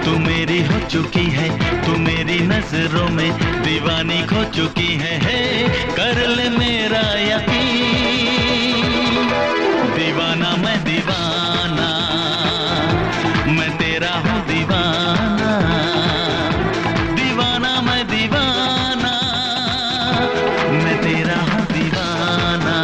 तू मेरी हो चुकी है, तू मेरी नजरों में दीवानी खो चुकी है, कर ले मेरा यकीन, दीवाना मैं दीवाना, मैं तेरा हूँ दीवाना, दीवाना मैं दीवाना, मैं तेरा हूँ दीवाना।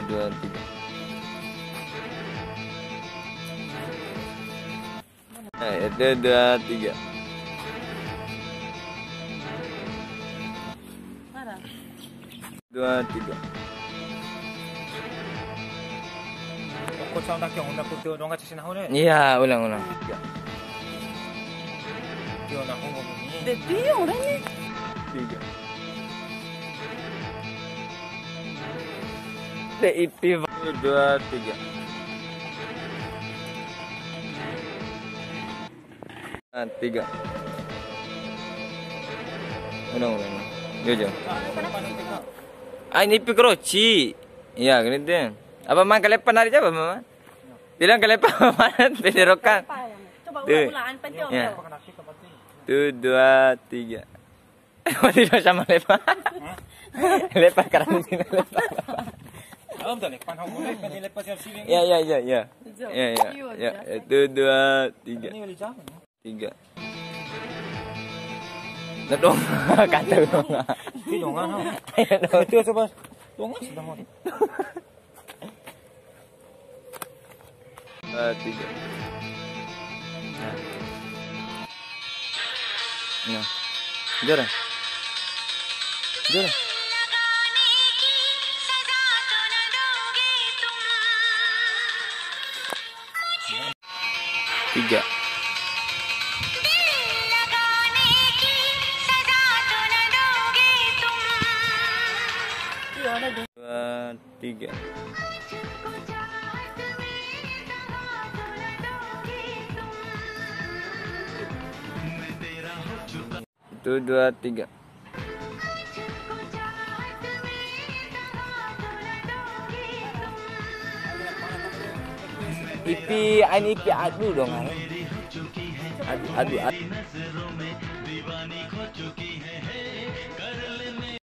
Dua, tiga. Ada 2, 3. Mana? 2, 3. Kau nak yang nak putih orang kacau sini Iya, ulang. Dia nak ngomong ni. Depi orang ni. 3. DIP 2, 3. 3. Ulang. Jom. Ini pikroci. Ya, ganti. Apa mang kelepan hari apa mama? Bilang kelepan mana? Penderokan. Coba ulang panjang. Ya. 1, 2, 3. Tidak sama lepan. Lepan kerana sini lepan. Am tak lepas hang boleh pen lepas yang sini. Ya. 1, 2, 3. Ni boleh jalan. 3. Nak dong. Kata dong. Ni dongan ha. Betul sebab dongan sudah mau. 3. Ya. Jom. 3. Dua, 3. Itu 2, 3. IP, ini IP adu dong. Adu.